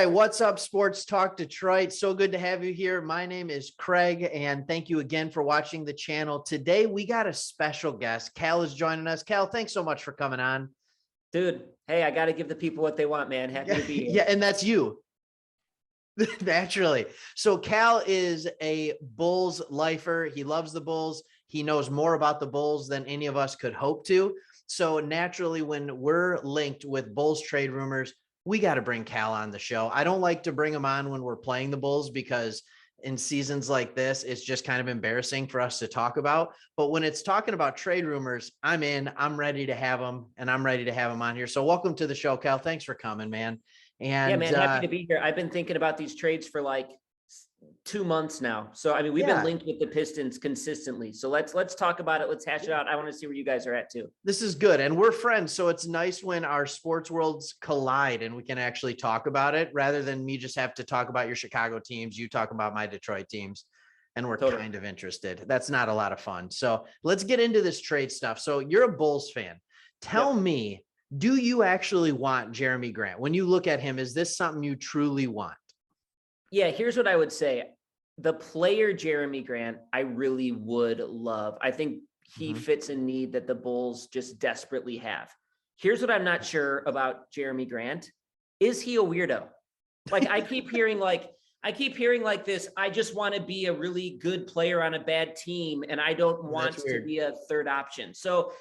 right, what's up, Sports Talk Detroit? So good to have you here. My name is Craig, and thank you again for watching the channel. Today, we got a special guest. Cal is joining us. Cal, thanks so much for coming on. Dude, hey, I got to give the people what they want, man. Happy to be here. Yeah, and that's you. Naturally. So Cal is a Bulls lifer. He loves the Bulls. He knows more about the Bulls than any of us could hope to. So naturally, when we're linked with Bulls trade rumors, we got to bring Cal on the show. I don't like to bring him on when we're playing the Bulls because in seasons like this, it's just kind of embarrassing for us to talk about. But when it's talking about trade rumors, I'm in, I'm ready to have him, and I'm ready to have him on here. So welcome to the show, Cal. Thanks for coming, man. And yeah, man, happy to be here. I've been thinking about these trades for like 2 months now. So, I mean, we've been linked with the Pistons consistently. So let's talk about it. Let's hash it out. I want to see where you guys are at too. This is good. And we're friends. So it's nice when our sports worlds collide and we can actually talk about it rather than me just have to talk about your Chicago teams. You talk about my Detroit teams and we're kind of interested. That's not a lot of fun. So let's get into this trade stuff. So you're a Bulls fan. Tell me, do you actually want Jerami Grant? When you look at him, is this something you truly want? Yeah, here's what I would say. The player Jerami Grant, I really would love. I think he fits a need that the Bulls just desperately have. Here's what I'm not sure about Jerami Grant. Is he a weirdo? Like I keep hearing like this, I just want to be a really good player on a bad team and I don't want to be a third option. So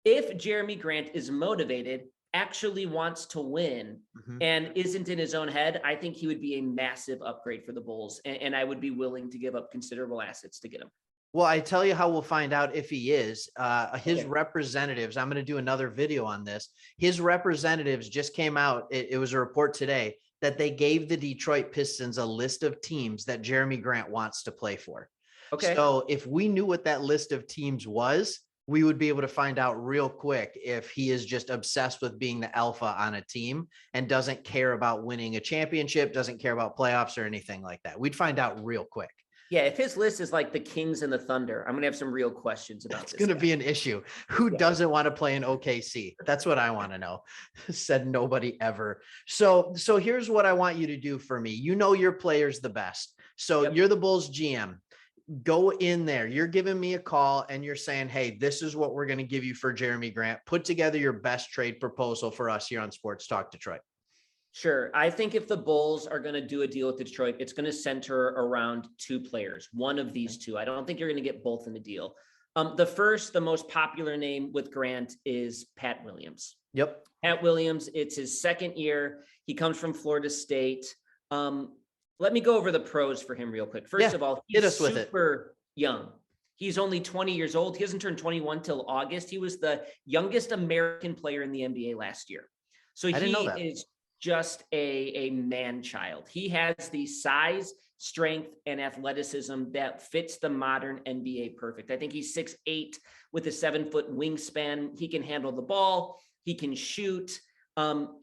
if Jerami Grant is motivated, actually wants to win and isn't in his own head, I think he would be a massive upgrade for the Bulls. And I would be willing to give up considerable assets to get him. Well, I tell you how we'll find out if he is. His representatives, I'm going to do another video on this. His representatives just came out. It was a report today that they gave the Detroit Pistons a list of teams that Jerami Grant wants to play for. Okay. So if we knew what that list of teams was, we would be able to find out real quick if he is just obsessed with being the alpha on a team and doesn't care about winning a championship, doesn't care about playoffs or anything like that. We'd find out real quick. Yeah, if his list is like the Kings and the Thunder, I'm going to have some real questions about this. It's going to be an issue. Who doesn't want to play in OKC? That's what I want to know. Said nobody ever. So here's what I want you to do for me. You know your player's the best. So you're the Bulls GM. Go in there. You're giving me a call and you're saying, hey, this is what we're going to give you for Jerami Grant. Put together your best trade proposal for us here on Sports Talk Detroit. Sure. I think if the Bulls are going to do a deal with Detroit, it's going to center around two players, one of these two. I don't think you're going to get both in the deal. The most popular name with Grant is Pat Williams. Yep. Pat Williams, it's his second year. He comes from Florida State. Let me go over the pros for him real quick. First of all, he's super young. He's only 20 years old. He hasn't turned 21 till August. He was the youngest American player in the NBA last year. So he is just a man-child. He has the size, strength, and athleticism that fits the modern NBA perfect. I think he's 6'8" with a 7-foot wingspan. He can handle the ball. He can shoot.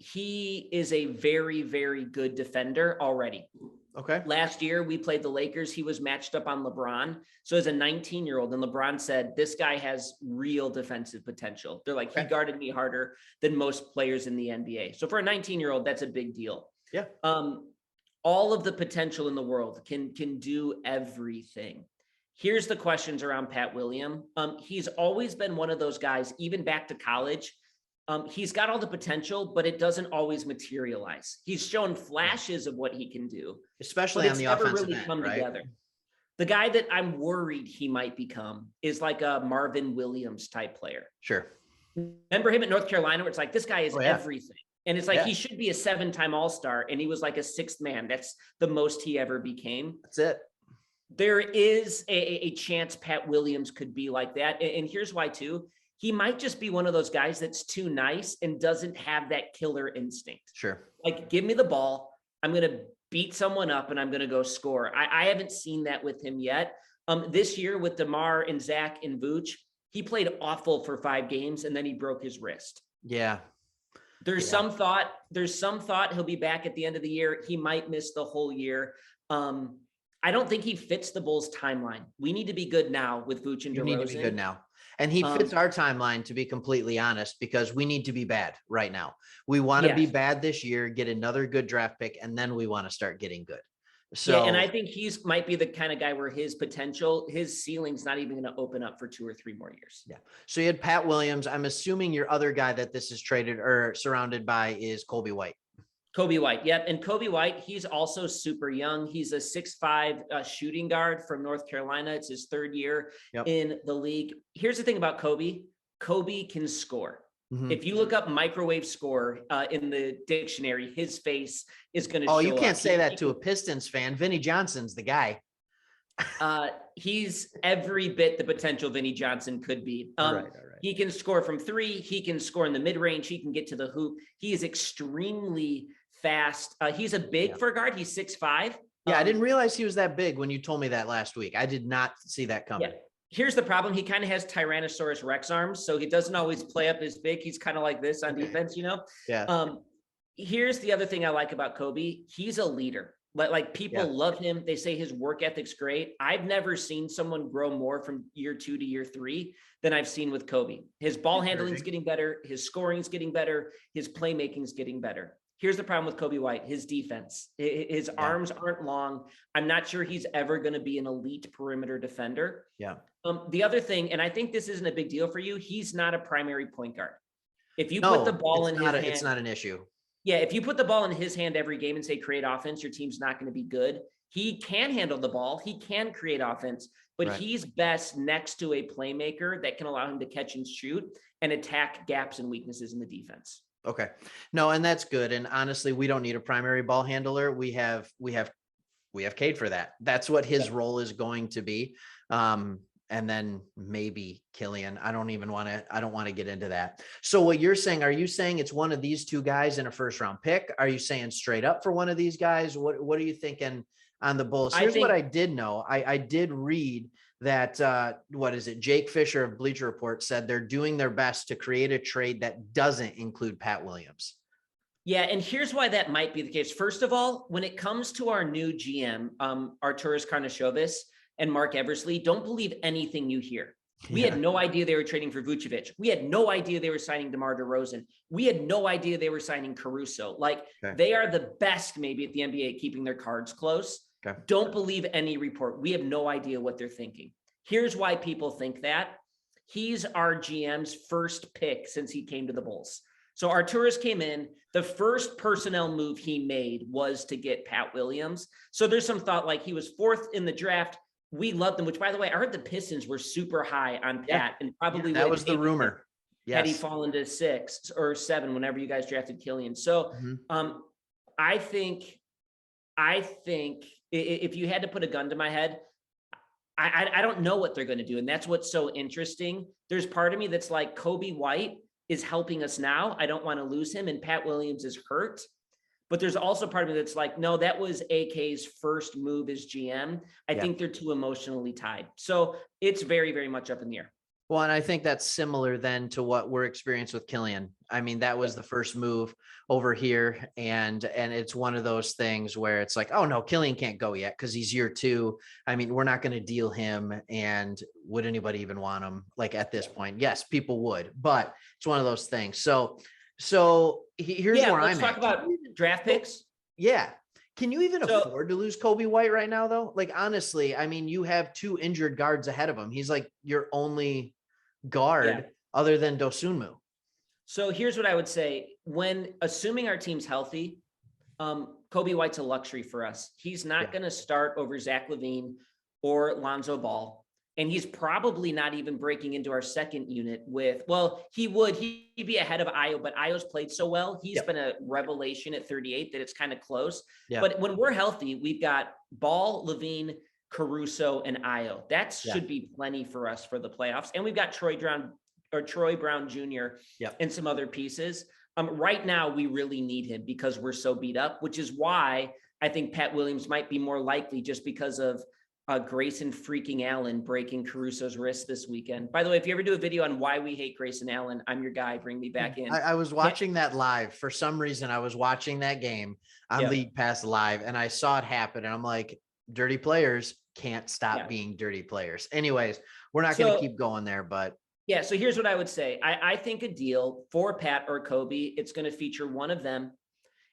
He is a very, very good defender already. Okay. Last year, we played the Lakers. He was matched up on LeBron. So as a 19-year-old, and LeBron said, this guy has real defensive potential. They're like, he guarded me harder than most players in the NBA. So for a 19-year-old, that's a big deal. Yeah. All of the potential in the world can do everything. Here's the questions around Pat Williams. He's always been one of those guys, even back to college. He's got all the potential, but it doesn't always materialize. He's shown flashes of what he can do, especially on the offensive end, right? Together. The guy that I'm worried he might become is like a Marvin Williams type player. Sure. Remember him at North Carolina, where it's like, this guy is everything. And it's like, he should be a 7-time All-Star, and he was like a 6th man. That's the most he ever became. That's it. There is a chance Pat Williams could be like that. And here's why too. He might just be one of those guys that's too nice and doesn't have that killer instinct. Sure. Like, give me the ball. I'm going to beat someone up and I'm going to go score. I haven't seen that with him yet. This year with DeMar and Zach and Vooch, he played awful for 5 games and then he broke his wrist. Yeah. There's some thought he'll be back at the end of the year. He might miss the whole year. I don't think he fits the Bulls timeline. We need to be good now with Vooch and You need to be good DeRozan. now. And he fits our timeline, to be completely honest, because we need to be bad right now. We want to be Yes. bad this year, get another good draft pick, and then we want to start getting good. Yeah, and So I think he's might be the kind of guy where his potential, his ceiling's not even going to open up for 2 or 3 more years. yeah. So you had Pat Williams. I'm assuming your other guy that this is traded or surrounded by is Coby White. Coby White. Yep. And Coby White, he's also super young. He's a 6'5" shooting guard from North Carolina. It's his 3rd year in the league. Here's the thing about Coby. Coby can score. If you look up microwave score in the dictionary, his face is going to show up. Oh, you can't say that to a Pistons fan. Vinny Johnson's the guy. He's every bit the potential Vinny Johnson could be. All right. He can score from 3. He can score in the mid-range. He can get to the hoop. He is extremely fast. He's a big for a guard. He's 6'5". Yeah, I didn't realize he was that big when you told me that last week. I did not see that coming. Yeah. Here's the problem. He kind of has Tyrannosaurus Rex arms, so he doesn't always play up as big. He's kind of like this on defense, you know? Yeah. Here's the other thing I like about Coby. He's a leader. Like people love him. They say his work ethic's great. I've never seen someone grow more from year 2 to year 3 than I've seen with Coby. His ball handling is getting better. His scoring is getting better. His playmaking is getting better. Here's the problem with Coby White, his defense. His arms aren't long. I'm not sure he's ever going to be an elite perimeter defender. Yeah. The other thing, and I think this isn't a big deal for you, he's not a primary point guard. If you put the ball in his hand, it's not an issue. Yeah, if you put the ball in his hand every game and say create offense, your team's not going to be good. He can handle the ball. He can create offense, but he's best next to a playmaker that can allow him to catch and shoot and attack gaps and weaknesses in the defense. Okay. No, and that's good. And honestly, we don't need a primary ball handler. We have Cade for that. That's what his role is going to be. And then maybe Killian. I don't want to get into that. So what you're saying, are you saying it's one of these 2 guys in a 1st round pick? Are you saying straight up for one of these guys? What are you thinking on the Bulls? Here's what I did know. I did read that, Jake Fisher of Bleacher Report said they're doing their best to create a trade that doesn't include Pat Williams. Yeah, and here's why that might be the case. First of all, when it comes to our new GM, Arturas Karnisovas and Mark Eversley, don't believe anything you hear. We had no idea they were trading for Vucevic. We had no idea they were signing DeMar DeRozan. We had no idea they were signing Caruso. They are the best maybe at the NBA at keeping their cards close. Okay. Don't believe any report. We have no idea what they're thinking. Here's why people think that. He's our GM's first pick since he came to the Bulls. So Arturas came in. The first personnel move he made was to get Pat Williams. So there's some thought like he was 4th in the draft. We loved them, which, by the way, I heard the Pistons were super high on Pat and probably that was the rumor. Had he fallen to 6 or 7 whenever you guys drafted Killian. So I think if you had to put a gun to my head, I don't know what they're going to do. And that's what's so interesting. There's part of me that's like Coby White is helping us now. I don't want to lose him. And Pat Williams is hurt. But there's also part of me that's like, no, that was AK's first move as GM. I think they're too emotionally tied. So it's very, very much up in the air. Well, and I think that's similar then to what we're experienced with Killian. I mean, that was the first move over here. And it's one of those things where it's like, oh no, Killian can't go yet because he's year 2. I mean, we're not going to deal him. And would anybody even want him? Like at this point? Yes, people would, but it's one of those things. So here's where I'm at. Let's talk about draft picks. Yeah. Can you even afford to lose Coby White right now, though? Like, honestly, I mean, you have 2 injured guards ahead of him. He's like your only guard other than Dosunmu. So here's what I would say. When assuming our team's healthy, Coby White's a luxury for us. He's not going to start over Zach LaVine or Lonzo Ball. And he's probably not even breaking into our second unit with, he'd be ahead of Ayo, but Ayo's played so well. He's been a revelation at 38 that it's kind of close. Yeah. But when we're healthy, we've got Ball, LaVine, Caruso, and Ayo. That should be plenty for us for the playoffs. And we've got Troy Brown Jr. And some other pieces. Right now, we really need him because we're so beat up, which is why I think Pat Williams might be more likely just because of Grayson freaking Allen breaking Caruso's wrist this weekend. By the way, if you ever do a video on why we hate Grayson Allen, I'm your guy. Bring me back in. I was watching that live. For some reason, I was watching that game on League Pass live, and I saw it happen. And I'm like, dirty players can't stop being dirty players. Anyways, we're not going to keep going there, but yeah. So here's what I would say. I think a deal for Pat or Coby, it's going to feature one of them.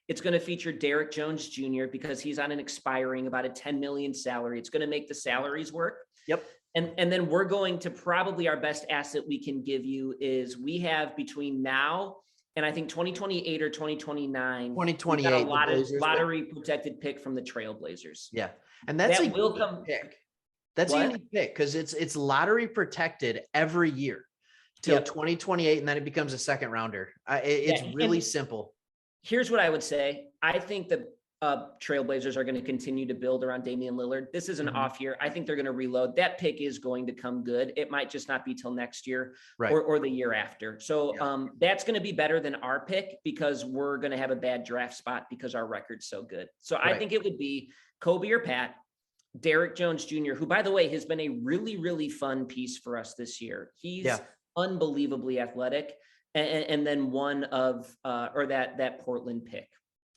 It's going to feature Derek Jones Jr. because he's on an expiring about a $10 million salary. It's going to make the salaries work. Yep. And then we're going to probably our best asset we can give you is we have between now and I think 2028 or 2029, 2028, got a lot of lottery protected pick from the Trailblazers. Yeah. And that's that a will come pick. That's a unique pick because it's lottery protected every year till 2028, and then it becomes a second rounder. It's really simple. Here's what I would say. I think the Trailblazers are going to continue to build around Damian Lillard. This is an off year. I think they're going to reload. That pick is going to come good. It might just not be till next year or the year after. So that's going to be better than our pick because we're going to have a bad draft spot because our record's so good. So I think it would be Coby or Pat, Derek Jones Jr., who, by the way, has been a really, really fun piece for us this year. He's unbelievably athletic. And then one of or that Portland pick.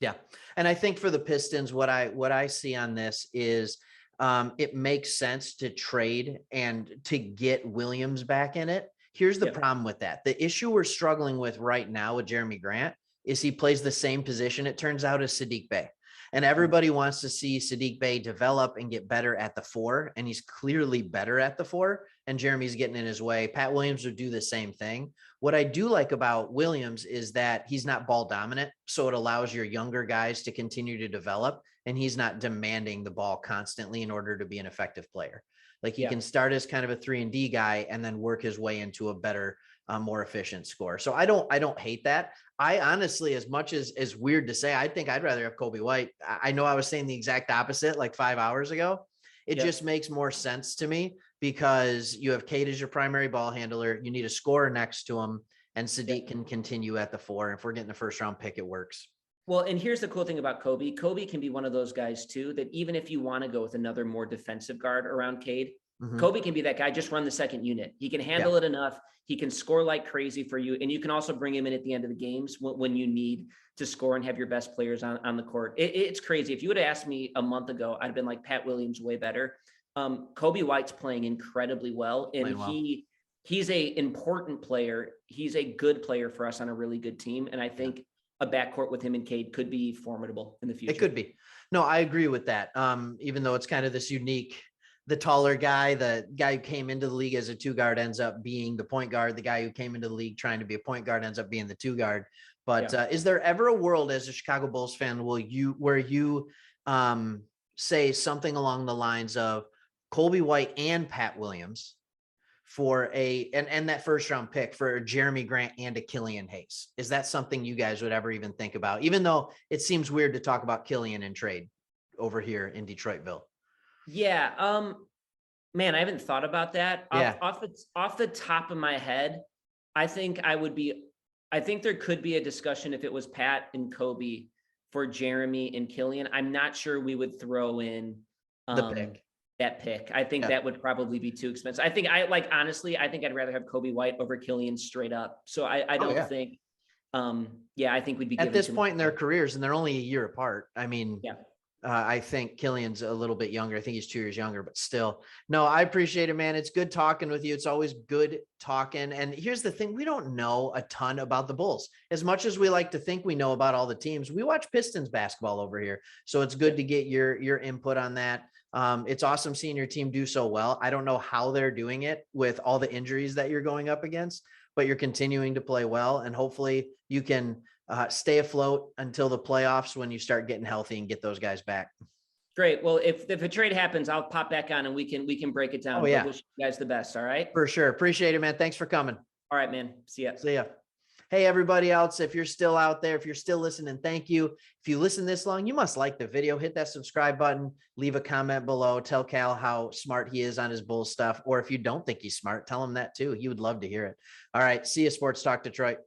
Yeah. And I think for the Pistons, what I see on this is it makes sense to trade and to get Williams back in it. Here's the problem with that. The issue we're struggling with right now with Jerami Grant is he plays the same position, it turns out, as Saddiq Bey. And everybody wants to see Saddiq Bey develop and get better at the 4. And he's clearly better at the 4. And Jeremy's getting in his way. Pat Williams would do the same thing. What I do like about Williams is that he's not ball dominant. So it allows your younger guys to continue to develop. And he's not demanding the ball constantly in order to be an effective player. Like he can start as kind of a 3-and-D guy and then work his way into a better, more efficient score. So I don't hate that. I honestly, as much as weird to say, I think I'd rather have Coby White. I know I was saying the exact opposite like 5 hours ago. It just makes more sense to me because you have Cade as your primary ball handler. You need a scorer next to him, and Saddiq can continue at the 4. If we're getting a first round pick, it works. Well, and here's the cool thing about Coby. Coby can be one of those guys too, that even if you want to go with another more defensive guard around Cade, Coby can be that guy. Just run the second unit. He can handle it enough. He can score like crazy for you. And you can also bring him in at the end of the games when you need to score and have your best players on the court. It's crazy. If you would have asked me a month ago, I'd have been like, Pat Williams way better. Coby White's playing incredibly well. And he's a important player. He's a good player for us on a really good team. And I think a backcourt with him and Cade could be formidable in the future. It could be. No, I agree with that. Even though it's kind of this unique, the taller guy, the guy who came into the league as a 2 guard ends up being the point guard. The guy who came into the league trying to be a point guard ends up being the 2 guard. But is there ever a world as a Chicago Bulls fan where you say something along the lines of Coby White and Pat Williams for and that first round pick for Jerami Grant and a Killian Hayes? Is that something you guys would ever even think about? Even though it seems weird to talk about Killian in trade over here in Detroitville. Yeah. Man, I haven't thought about that. Off the top of my head, I think there could be a discussion if it was Pat and Coby for Jerami and Killian. I'm not sure we would throw in that pick. I think that would probably be too expensive. Honestly, I think I'd rather have Coby White over Killian straight up. So I don't think, I think we'd be at this point in their careers, and they're only a year apart. I mean, I think Killian's a little bit younger. I think he's 2 years younger, but still. No, I appreciate it, man. It's good talking with you. It's always good talking. And here's the thing. We don't know a ton about the Bulls. As much as we like to think we know about all the teams, we watch Pistons basketball over here. So it's good to get your input on that. It's awesome seeing your team do so well. I don't know how they're doing it with all the injuries that you're going up against, but you're continuing to play well. And hopefully you can stay afloat until the playoffs when you start getting healthy and get those guys back. Great. Well, if a trade happens, I'll pop back on and we can break it down. Oh, yeah. Wish you guys the best. All right. For sure. Appreciate it, man. Thanks for coming. All right, man. See ya. See ya. Hey, everybody else, if you're still out there, if you're still listening, thank you. If you listen this long, you must like the video. Hit that subscribe button, leave a comment below, tell Cal how smart he is on his Bulls stuff. Or if you don't think he's smart, tell him that too. He would love to hear it. All right. See you, Sports Talk Detroit.